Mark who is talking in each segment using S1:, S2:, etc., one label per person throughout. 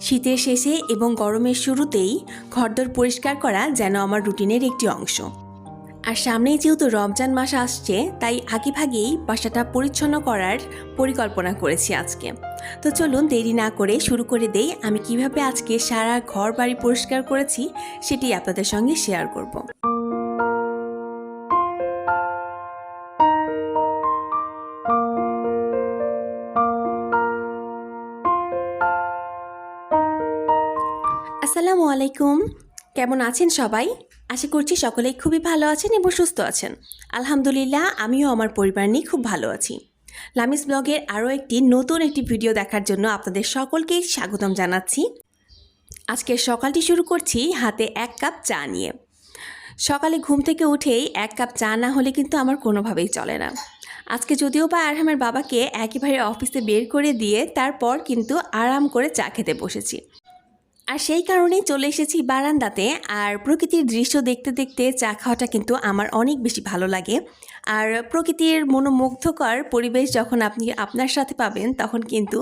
S1: শীতের শেষে এবং গরমের শুরুতেই ঘরদোর পরিষ্কার করা যেন আমার রুটিনের একটি অংশ। আর সামনেই যেহেতু রমজান মাস আসছে, তাই আগেভাগেই বাসাটা পরিচ্ছন্ন করার পরিকল্পনা করেছি আজকে। তো চলুন দেরি না করে শুরু করে দেই। আমি কিভাবে আজকে সারা ঘর বাড়ি পরিষ্কার করেছি সেটি আপনাদের সঙ্গে শেয়ার করব। আসসালামু আলাইকুম, কেমন আছেন সবাই? আশা করছি সকলেই খুবই ভালো আছেন এবং সুস্থ আছেন। আলহামদুলিল্লাহ, আমিও আমার পরিবার নিয়ে খুব ভালো আছি। লামিস ব্লগের আরও নতুন একটি ভিডিও দেখার জন্য আপনাদের সকলকেই স্বাগতম জানাচ্ছি। আজকের সকালটি শুরু করছি হাতে 1 কাপ চা নিয়ে। সকালে ঘুম থেকে উঠেই 1 কাপ চা না হলে কিন্তু আমার কোনোভাবেই চলে না। আজকে যদিও বা আরহামের বাবাকে একেবারে অফিসে বের করে দিয়ে তারপর কিন্তু আরাম করে চা খেতে বসেছি। আর সেই কারণেই চলে এসেছি বারান্দাতে। আর প্রকৃতির দৃশ্য দেখতে দেখতে চা খাওয়াটা কিন্তু আমার অনেক বেশি ভালো লাগে। আর প্রকৃতির মনোমুগ্ধকর পরিবেশ যখন আপনি আপনার সাথে পাবেন, তখন কিন্তু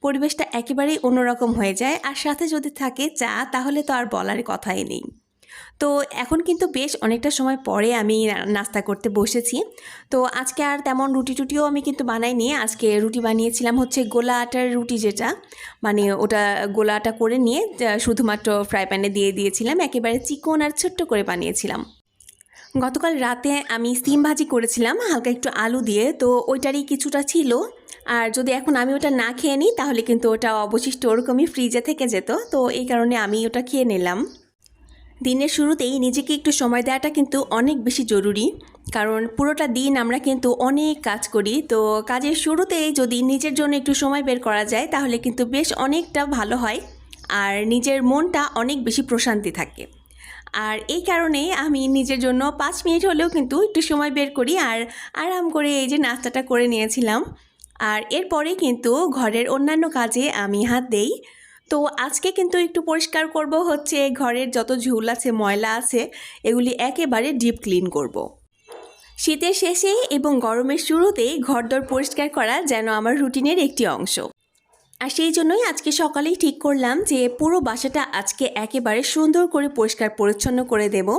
S1: পরিবেশটা একেবারেই অন্যরকম হয়ে যায়। আর সাথে যদি থাকে চা, তাহলে তো আর বলার কথাই নেই। তো এখন কিন্তু বেশ অনেকটা সময় পরে আমি নাস্তা করতে বসেছি। তো আজকে আর তেমন রুটিও আমি কিন্তু বানাইনি। আজকে রুটি বানিয়েছিলাম হচ্ছে গোলা আটার রুটি, যেটা মানে ওটা গোলা আটা করে নিয়ে শুধুমাত্র ফ্রাই প্যানে দিয়ে দিয়েছিলাম, একেবারে চিকন আর ছোট্ট করে বানিয়েছিলাম। গতকাল রাতে আমি সিম ভাজি করেছিলাম হালকা একটু আলু দিয়ে, তো ওইটারই কিছুটা ছিল। আর যদি এখন আমি ওটা না খেয়ে নিই তাহলে কিন্তু ওটা অবশিষ্ট ওরকমই ফ্রিজে থেকে যেত। তো এই কারণে আমি ওটা খেয়ে নিলাম। দিনের শুরুতেই নিজেকে একটু সময় দেওয়াটা কিন্তু অনেক বেশি জরুরি, কারণ পুরোটা দিন আমরা কিন্তু অনেক কাজ করি। তো কাজের শুরুতেই যদি নিজের জন্য একটু সময় বের করা যায় তাহলে কিন্তু বেশ অনেকটা ভালো হয়, আর নিজের মনটা অনেক বেশি প্রশান্তি থাকে। আর এই কারণেই আমি নিজের জন্য 5 মিনিট হলেও কিন্তু একটু সময় বের করি আর আরাম করে এই যে নাস্তাটা করে নিয়েছিলাম। আর এরপরে কিন্তু ঘরের অন্যান্য কাজে আমি হাত দেই। তো আজকে কিন্তু একটু পরিষ্কার করব হচ্ছে ঘরের যত ঝুল আছে, ময়লা আছে, এগুলি একেবারে ডিপ ক্লিন করব। শীতের শেষে এবং গরমের শুরুতেই ঘরদোর পরিষ্কার করা যেন আমার রুটিনের একটি অংশ। আর সেই জন্যই আজকে সকালেই ঠিক করলাম যে পুরো বাসাটা আজকে একেবারে সুন্দর করে পরিষ্কার পরিচ্ছন্ন করে দেব।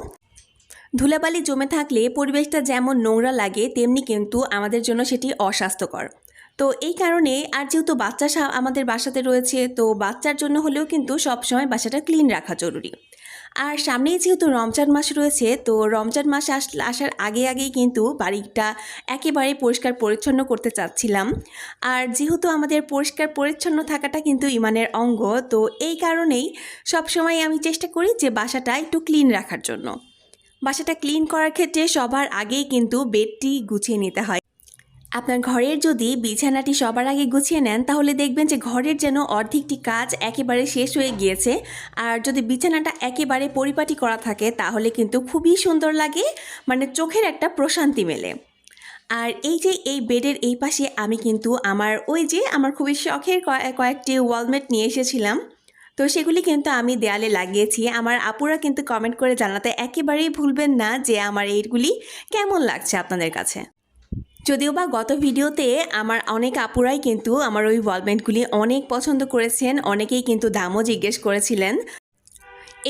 S1: ধুলাবালি জমে থাকলে পরিবেশটা যেমন নোংরা লাগে, তেমনি কিন্তু আমাদের জন্য সেটি অস্বাস্থ্যকর। তো এই কারণে, আর যেহেতু বাচ্চা আমাদের বাসাতে রয়েছে, তো বাচ্চার জন্য হলেও কিন্তু সবসময় বাসাটা ক্লিন রাখা জরুরি। আর সামনেই যেহেতু রমজান মাস রয়েছে, তো রমজান মাস আসার আগেই কিন্তু বাড়িটা একেবারে পরিষ্কার পরিচ্ছন্ন করতে চাচ্ছিলাম। আর যেহেতু আমাদের পরিষ্কার পরিচ্ছন্ন থাকাটা কিন্তু ইমানের অঙ্গ, তো এই কারণেই সবসময় আমি চেষ্টা করি যে বাসাটা একটু ক্লিন রাখার জন্য। বাসাটা ক্লিন করার ক্ষেত্রে সবার আগেই কিন্তু বেডটি গুছিয়ে নিতে হয়। আপনার ঘরের যদি বিছানাটি সবার আগে গুছিয়ে নেন তাহলে দেখবেন যে ঘরের যেন অর্ধেকটি কাজ একেবারে শেষ হয়ে গিয়েছে। আর যদি বিছানাটা একেবারে পরিপাটি করা থাকে তাহলে কিন্তু খুবই সুন্দর লাগে, মানে চোখের একটা প্রশান্তি মেলে। আর এই যে এই বেডের এই পাশে আমি কিন্তু আমার খুবই শখের কয়েকটি ওয়ালমেট নিয়ে এসেছিলাম। তো সেগুলি কিন্তু আমি দেয়ালে লাগিয়েছি। আমার আপুরা কিন্তু কমেন্ট করে জানাতে একেবারেই ভুলবেন না যে আমার এইগুলি কেমন লাগছে আপনাদের কাছে। যদিও বা গত ভিডিওতে আমার অনেক আপুরাই কিন্তু আমার ওই ওয়ালমেটগুলি অনেক পছন্দ করেছেন, অনেকেই কিন্তু দামও জিজ্ঞেস করেছিলেন।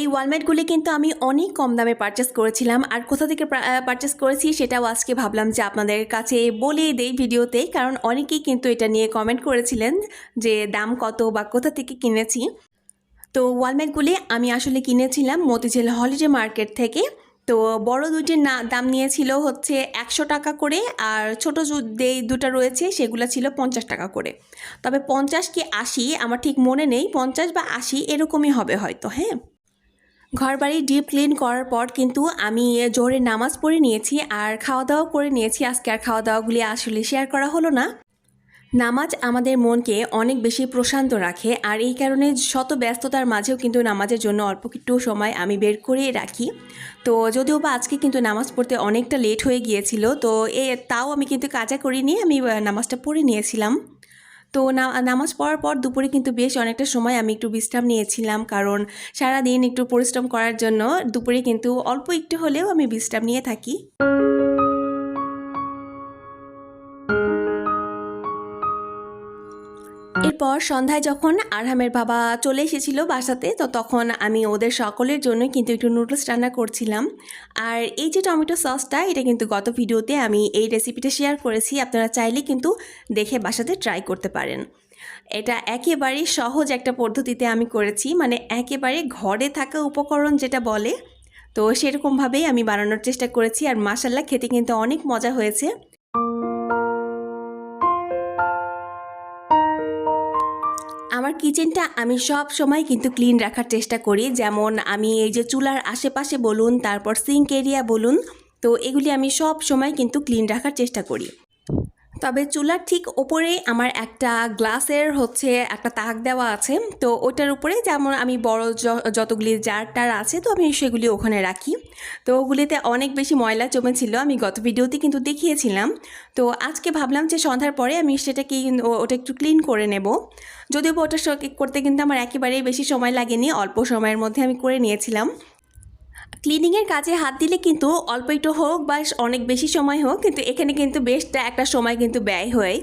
S1: এই ওয়ালমেটগুলি কিন্তু আমি অনেক কম দামে পারচেস করেছিলাম। আর কোথা থেকে পারচেস করেছি সেটাও আজকে ভাবলাম যে আপনাদের কাছে বলেই দেই ভিডিওতে, কারণ অনেকেই কিন্তু এটা নিয়ে কমেন্ট করেছিলেন যে দাম কত বা কোথা থেকে কিনেছি। তো ওয়ালমেটগুলি আমি আসলে কিনেছিলাম মতিঝিল হলিডে মার্কেট থেকে। তো বড় দুইটির দাম নিয়েছিল হচ্ছে 100 টাকা করে, আর ছোটো যেই দুটো রয়েছে সেগুলো ছিল 50 টাকা করে। তবে 50 কি 80 আমার ঠিক মনে নেই, 50 বা 80 এরকমই হবে হয়তো। হ্যাঁ, ঘরবাড়ি ডিপ ক্লিন করার পর কিন্তু আমি জোহরের নামাজ পড়ে নিয়েছি আর খাওয়া দাওয়া করে নিয়েছি। আজকে আর খাওয়া দাওয়াগুলি আসলে শেয়ার করা হলো না। নামাজ আমাদের মনকে অনেক বেশি প্রশান্ত রাখে, আর এই কারণে শত ব্যস্ততার মাঝেও কিন্তু নামাজের জন্য অল্প একটু সময় আমি বের করে রাখি। তো যদিও বা আজকে কিন্তু নামাজ পড়তে অনেকটা লেট হয়ে গিয়েছিল, তো তাও আমি কিন্তু কাজা করিনি, আমি নামাজটা পড়ে নিয়েছিলাম। তো নামাজ পড়ার পর দুপুরে কিন্তু বেশ অনেকটা সময় আমি একটু বিশ্রাম নিয়েছিলাম, কারণ সারাদিন একটু পরিশ্রম করার জন্য দুপুরে কিন্তু অল্প একটু হলেও আমি বিশ্রাম নিয়ে থাকি। এরপর সন্ধ্যায় যখন আরহামের বাবা চলে এসেছিল বাসাতে, তো তখন আমি ওদের সকলের জন্য কিন্তু একটু নুডলস রান্না করছিলাম। আর এই যে টমেটো সসটা, এটা কিন্তু গত ভিডিওতে আমি এই রেসিপিটা শেয়ার করেছি, আপনারা চাইলে কিন্তু দেখে বাসাতে ট্রাই করতে পারেন। এটা একেবারেই সহজ একটা পদ্ধতিতে আমি করেছি, মানে একেবারে ঘরে থাকা উপকরণ যেটা বলে, তো সেরকমভাবেই আমি বানানোর চেষ্টা করেছি। আর মাশাআল্লাহ খেতে কিন্তু অনেক মজা হয়েছে। আমার কিচেনটা আমি সব সময় কিন্তু ক্লিন রাখার চেষ্টা করি, যেমন আমি এই যে চুলার আশেপাশে বলুন, তারপর সিঙ্ক এরিয়া বলুন, তো এগুলি আমি সব সময় কিন্তু ক্লিন রাখার চেষ্টা করি। তবে চুলার ঠিক ওপরে আমার একটা গ্লাসের একটা তাক দেওয়া আছে, তো ওটার উপরে যেমন আমি বড় যতগুলি জারটার আছে, তো আমি সেগুলি ওখানে রাখি। তো ওগুলিতে অনেক বেশি ময়লা জমেছিল, আমি গত ভিডিওতে কিন্তু দেখিয়েছিলাম। তো আজকে ভাবলাম যে সন্ধ্যার পরে আমি সেটাকে ওটা একটু ক্লিন করে নেব। যদিও ওটা করতে কিন্তু আমার একেবারেই বেশি সময় লাগেনি, অল্প সময়ের মধ্যে আমি করে নিয়েছিলাম। ক্লিনিংয়ের কাজে হাত দিলে কিন্তু অল্প একটু হোক বা অনেক বেশি সময় হোক, কিন্তু এখানে কিন্তু বেশটা একটা সময় কিন্তু ব্যয় হয়।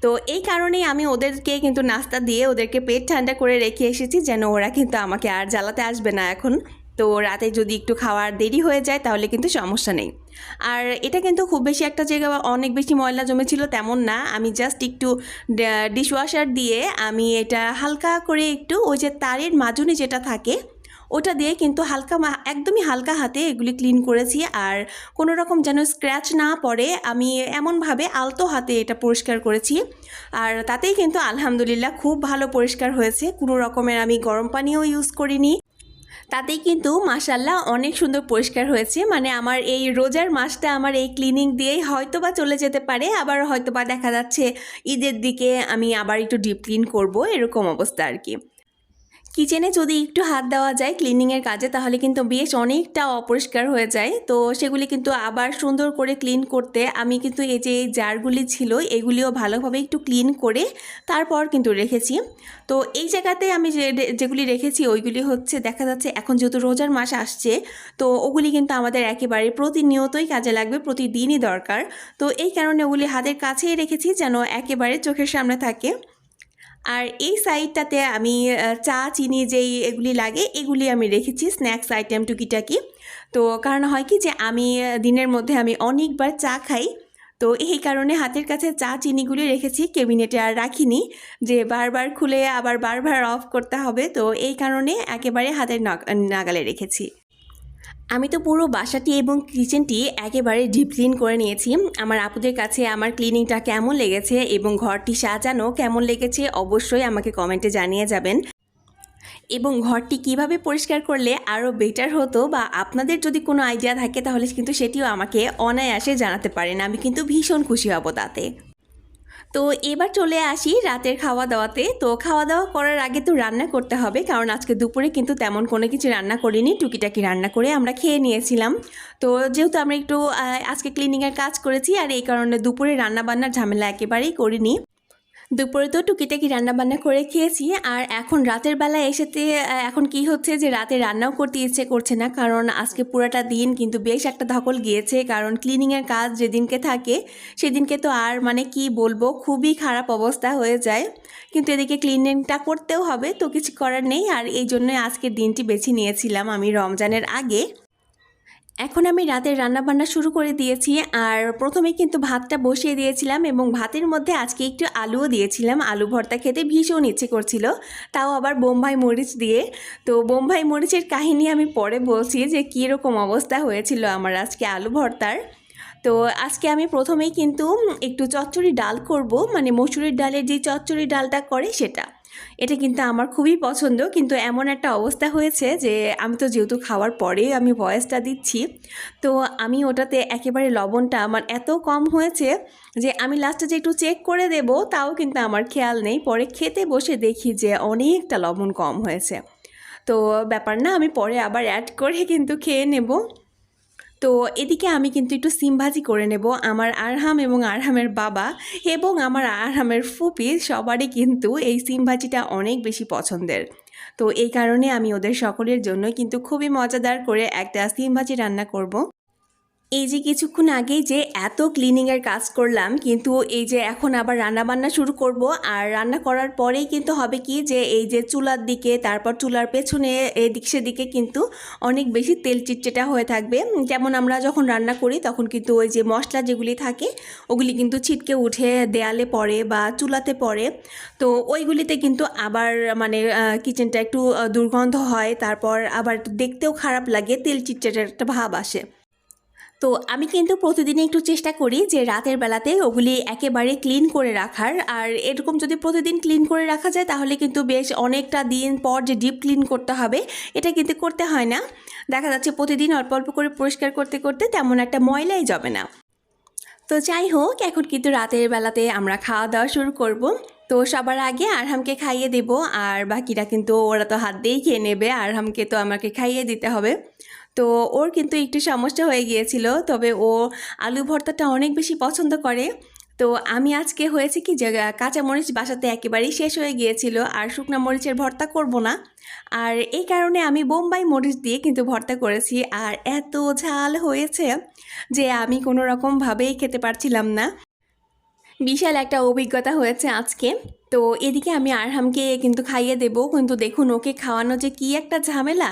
S1: তো এই কারণেই আমি ওদেরকে কিন্তু নাস্তা দিয়ে ওদেরকে পেট ঠান্ডা করে রেখে এসেছি, যেন ওরা কিন্তু আমাকে আর জ্বালাতে আসবে না এখন। তো রাতে যদি একটু খাওয়ার দেরি হয়ে যায় তাহলে কিন্তু সমস্যা নেই। আর এটা কিন্তু খুব বেশি একটা জায়গা অনেক বেশি ময়লা জমেছিল তেমন না, আমি জাস্ট একটু ডিশওয়াশার দিয়ে আমি এটা হালকা করে একটু ওই যে তারের মাজুনি যেটা থাকে ওটা দিয়ে কিন্তু একদমই হালকা হাতে এগুলি ক্লিন করেছি। আর কোনো রকম যেন স্ক্র্যাচ না পড়ে আমি এমনভাবে আলতো হাতে এটা পরিষ্কার করেছি। আর তাতেই কিন্তু আলহামদুলিল্লাহ খুব ভালো পরিষ্কার হয়েছে, কোনো রকমের আমি গরম পানিও ইউজ করিনি। তাতেই কিন্তু মাশাআল্লাহ অনেক সুন্দর পরিষ্কার হয়েছে। মানে আমার এই রোজার মাসটা আমার এই ক্লিনিং দিয়েই হয়তোবা চলে যেতে পারে, আবার হয়তোবা দেখা যাচ্ছে ঈদের দিকে আমি আবার একটু ডিপ ক্লিন করব, এরকম অবস্থা আর কি। কিচেনে যদি একটু হাত দেওয়া যায় ক্লিনিংয়ের কাজে তাহলে কিন্তু বেশ অনেকটা অপরিষ্কার হয়ে যায়। তো সেগুলি কিন্তু আবার সুন্দর করে ক্লিন করতে আমি কিন্তু এই যে জারগুলি ছিল এগুলিও ভালোভাবে একটু ক্লিন করে তারপর কিন্তু রেখেছি। তো এই জায়গাতে আমি যেগুলি রেখেছি ওইগুলি দেখা যাচ্ছে এখন যেহেতু রোজার মাস আসছে, তো ওগুলি কিন্তু আমাদের একেবারে প্রতিনিয়তই কাজে লাগবে, প্রতিদিনই দরকার। তো এই কারণে ওগুলি হাতের কাছেই রেখেছি যেন একেবারে চোখের সামনে থাকে। আর এই সাইডটাতে আমি চা চিনি যেই এগুলি লাগে এগুলি আমি রেখেছি, স্ন্যাক্স আইটেম টুকিটাকি। তো কারণ হয় কি যে আমি দিনের মধ্যে আমি অনেকবার চা খাই, তো এই কারণে হাতের কাছে চা চিনিগুলি রেখেছি, কেবিনেটে আর রাখিনি যে বারবার খুলে আবার বারবার অফ করতে হবে। তো এই কারণে একেবারে হাতের নাগালে রেখেছি। আমি তো পুরো বাসাটি এবং কিচেনটি একেবারে ডিপ ক্লিন করে নিয়েছি। আমার আপুদের কাছে আমার ক্লিনিংটা কেমন লেগেছে এবং ঘরটি সাজানো কেমন লেগেছে অবশ্যই আমাকে কমেন্টে জানিয়ে যাবেন। এবং ঘরটি কিভাবে পরিষ্কার করলে আরও বেটার হতো বা আপনাদের যদি কোনো আইডিয়া থাকে তাহলে কিন্তু সেটিও আমাকে অনায়াসে জানাতে পারেন, আমি কিন্তু ভীষণ খুশি হব তাতে। তো এবার চলে আসি রাতের খাওয়া দাওয়াতে। তো খাওয়া দাওয়া করার আগে তো রান্না করতে হবে, কারণ আজকে দুপুরে কিন্তু তেমন কোনো কিছু রান্না করিনি, টুকিটাকি রান্না করে আমরা খেয়ে নিয়েছিলাম। তো যেহেতু আমরা একটু আজকে ক্লিনিংয়ের কাজ করেছি, আর এই কারণে দুপুরে রান্নাবান্নার ঝামেলা একেবারেই করিনি। দুপুরে তো টুকিটাকি রান্নাবান্না করে খেয়েছি। আর এখন রাতের বেলায় এখন কি হচ্ছে যে রাতে রান্নাও করতে ইচ্ছে করছে না, কারণ আজকে পুরাটা দিন কিন্তু বেশ একটা ধকল গিয়েছে। কারণ ক্লিনিংয়ের কাজ যেদিনকে থাকে সেদিনকে তো আর মানে কি বলবো, খুবই খারাপ অবস্থা হয়ে যায়। কিন্তু এদিকে ক্লিনিংটা করতেও হবে, তো কিছু করার নেই। আর এই জন্যই আজকের দিনটি বেছে নিয়েছিলাম আমি রমজানের আগে। এখন আমি রাতের রান্নাবান্না শুরু করে দিয়েছি। আর প্রথমে কিন্তু ভাতটা বসিয়ে দিয়েছিলাম এবং ভাতের মধ্যে আজকে একটু আলুও দিয়েছিলাম। আলু ভর্তা খেতে ভীষণ ইচ্ছে করছিল, তাও আবার বোম্বাই মরিচ দিয়ে। তো বোম্বাই মরিচের কাহিনী আমি পরে বলছি যে কীরকম অবস্থা হয়েছিল আমার আজকে আলু ভর্তার। তো আজকে আমি প্রথমেই কিন্তু একটু চচ্চড়ি ডাল করব, মানে মসুরির ডালের যে চচ্চড়ি ডালটা করে সেটা। এটা কিন্তু আমার খুবই পছন্দ, কিন্তু এমন একটা অবস্থা হয়েছে যে আমি তো যেহেতু খাওয়ার পরে আমি ভয়েসটা দিচ্ছি, তো আমি ওটাতে একেবারে লবণটা আমার এত কম হয়েছে যে আমি লাস্টে যে একটু চেক করে দেব তাও কিন্তু আমার খেয়াল নেই। পরে খেতে বসে দেখি যে অনেকটা লবণ কম হয়েছে। তো ব্যাপার না, আমি পরে আবার অ্যাড করে কিন্তু খেয়ে নেব। তো এদিকে আমি কিন্তু একটু সিম ভাজি করে নেব। আমার আরহাম এবং আরহামের বাবা এবং আমার আরহামের ফুপি সবারই কিন্তু এই সিম ভাজিটা অনেক বেশি পছন্দের। তো এই কারণে আমি ওদের সকলের জন্য কিন্তু খুবই মজাদার করে একটা সিম ভাজি রান্না করব। এই যে কিছুক্ষণ আগেই যে এত ক্লিনিংয়ের কাজ করলাম, কিন্তু এই যে এখন আবার রান্না বান্না শুরু করব। আর রান্না করার পরেই কিন্তু হবে কি যে এই যে চুলার দিকে, তারপর চুলার পেছনে এদিক সেদিকে কিন্তু অনেক বেশি তেল চিটচিটা হয়ে থাকবে। যেমন আমরা যখন রান্না করি তখন কিন্তু ওই যে মশলা যেগুলি থাকে ওগুলি কিন্তু ছিটকে উঠে দেয়ালে পড়ে বা চুলাতে পড়ে। তো ওইগুলিতে কিন্তু আবার মানে কিচেনটা একটু দুর্গন্ধ হয়, তারপর আবার একটু দেখতেও খারাপ লাগে, তেল চিটচিটার একটা ভাব আসে। তো আমি কিন্তু প্রতিদিনই একটু চেষ্টা করি যে রাতের বেলাতে ওগুলি একেবারে ক্লিন করে রাখার। আর এরকম যদি প্রতিদিন ক্লিন করে রাখা যায় তাহলে কিন্তু বেশ অনেকটা দিন পর যে ডিপ ক্লিন করতে হবে এটা কিন্তু করতে হয় না। দেখা যাচ্ছে প্রতিদিন অল্প অল্প করে পরিষ্কার করতে করতে তেমন একটা ময়লাই জমে না। তো যাই হোক, এখন কিন্তু রাতের বেলাতে আমরা খাওয়া দাওয়া শুরু করব। তো সবার আগে আরহামকে খাইয়ে দেব, আর বাকিরা কিন্তু ওরা তো হাত দিয়েই খেয়ে নেবে, আরহামকে তো আমাকে খাইয়ে দিতে হবে। তো ওর কিন্তু একটু সমস্যা হয়ে গিয়েছিল, তবে ও আলু ভর্তাটা অনেক বেশি পছন্দ করে। তো আমি আজকে হয়েছে কি যে কাঁচামরিচ বাসাতে একেবারেই শেষ হয়ে গিয়েছিল, আর শুকনো মরিচের ভর্তা করব না। আর এই কারণে আমি বোম্বাই মরিচ দিয়ে কিন্তু ভর্তা করেছি, আর এত ঝাল হয়েছে যে আমি কোনো রকমভাবেই খেতে পারছিলাম না। বিশাল একটা অভিজ্ঞতা হয়েছে আজকে। তো এদিকে আমি আরহামকে কিন্তু খাইয়ে দেব, কিন্তু দেখুন ওকে খাওয়ানো যে কী একটা ঝামেলা।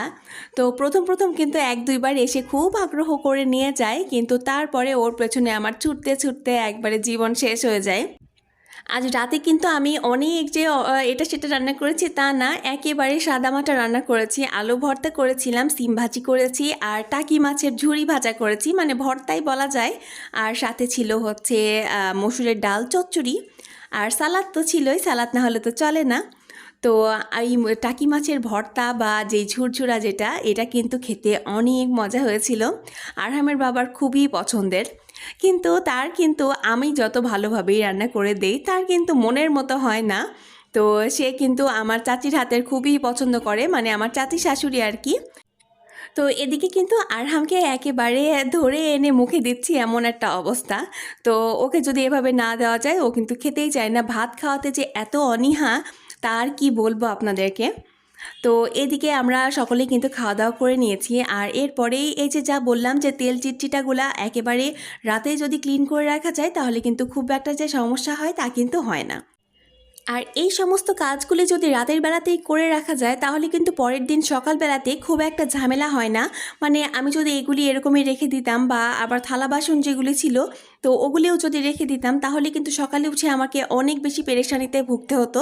S1: তো প্রথম প্রথম কিন্তু এক দুইবার এসে খুব আগ্রহ করে নিয়ে যায়, কিন্তু তারপরে ওর পেছনে আমার ছুটতে ছুটতে একবারে জীবন শেষ হয়ে যায়। আজ রাতে কিন্তু আমি অনেক যে এটা সেটা রান্না করেছি তা না, একেবারে সাদামাটা রান্না করেছি। আলু ভর্তা করেছিলাম, সিম ভাজি করেছি, আর টাকি মাছের ঝুরি ভাজা করেছি, মানে ভর্তাই বলা যায়। আর সাথে ছিল হচ্ছে মসুরের ডাল চচ্চড়ি, আর সালাদ তো ছিলই, সালাদ না হলে তো চলে না। তো এই টাকি মাছের ভর্তা বা যেই ঝুরঝুরা যেটা, এটা কিন্তু খেতে অনেক মজা হয়েছিল। আরহামের বাবার খুবই পছন্দের। কিন্তু তার কিন্তু আমি যত ভালোভাবেই রান্না করে দেই তার কিন্তু মনের মতো হয় না। তো সে কিন্তু আমার চাচির হাতের খুবই পছন্দ করে, মানে আমার চাচি শাশুড়ি আর কি। তো এদিকে কিন্তু আরহামকে একেবারে ধরে এনে মুখে দিচ্ছি এমন একটা অবস্থা। তো ওকে যদি এভাবে না দেওয়া যায় ও কিন্তু খেতেই চায় না। ভাত খাওয়াতে যে এত অনীহা তার কি বলবো আপনাদেরকে। তো এদিকে আমরা সকলেই কিন্তু খাওয়া দাওয়া করে নিয়েছি, আর এরপরেই এই যে যা বললাম যে তেল চিটচিটাগুলা একেবারে রাতে যদি ক্লিন করে রাখা যায় তাহলে কিন্তু খুব একটা যে সমস্যা হয় তা কিন্তু হয় না। আর এই সমস্ত কাজগুলি যদি রাতের বেলাতেই করে রাখা যায় তাহলে কিন্তু পরের দিন সকালবেলাতে খুব একটা ঝামেলা হয় না। মানে আমি যদি এগুলি এরকমই রেখে দিতাম, বা আবার থালা বাসন যেগুলি ছিল তো ওগুলিও যদি রেখে দিতাম, তাহলে কিন্তু সকালে উঠে আমাকে অনেক বেশি পেরেশানিতে ভুগতে হতো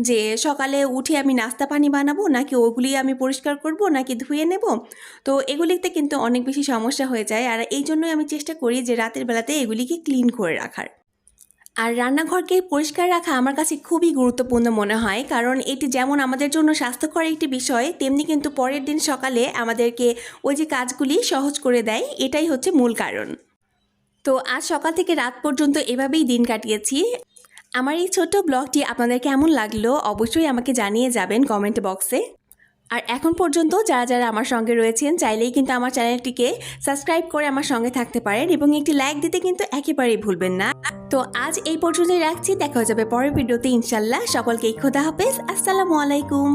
S1: যে সকালে উঠে আমি নাস্তা পানি বানাবো নাকি ওগুলি আমি পরিষ্কার করব নাকি ধুয়ে নেব। তো এগুলিতে কিন্তু অনেক বেশি সমস্যা হয়ে যায়, আর এই জন্যই আমি চেষ্টা করি যে রাতের বেলাতে এগুলিকে ক্লিন করে রাখার। আর রান্নাঘরকে পরিষ্কার রাখা আমার কাছে খুবই গুরুত্বপূর্ণ মনে হয়, কারণ এটি যেমন আমাদের জন্য স্বাস্থ্যকর একটি বিষয়, তেমনি কিন্তু পরের দিন সকালে আমাদেরকে ওই যে কাজগুলি সহজ করে দেয়, এটাই হচ্ছে মূল কারণ। তো আজ সকাল থেকে রাত পর্যন্ত এভাবেই দিন কাটিয়েছি। আমার এই ছোট্ট ব্লগটি আপনাদের কেমন লাগলো অবশ্যই আমাকে জানিয়ে যাবেন কমেন্ট বক্সে। আর এখন পর্যন্ত যারা যারা আমার সঙ্গে রয়েছেন চাইলেই কিন্তু আমার চ্যানেলটিকে সাবস্ক্রাইব করে আমার সঙ্গে থাকতে পারেন, এবং একটি লাইক দিতে কিন্তু একেবারেই ভুলবেন না। তো আজ এই পর্যন্তই রাখছি, দেখা হয়ে যাবে পরের ভিডিওতে ইনশাল্লাহ। সকলকে খোদা হাফেজ, আসসালামু আলাইকুম।